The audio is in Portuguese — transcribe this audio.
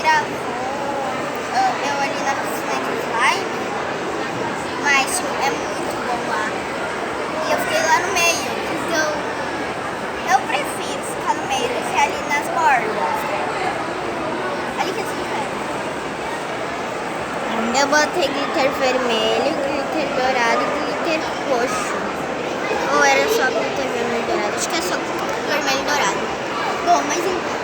gravou eu ali na piscina de slime, mas tipo, é muito bom lá. E eu fiquei lá no meio, então eu prefiro ficar no meio do que ali nas bordas. Ali que eu Eu botei glitter vermelho, glitter dourado e glitter roxo. Ou era só glitter vermelho e dourado? Acho que é só glitter vermelho e dourado. Bom, mas então.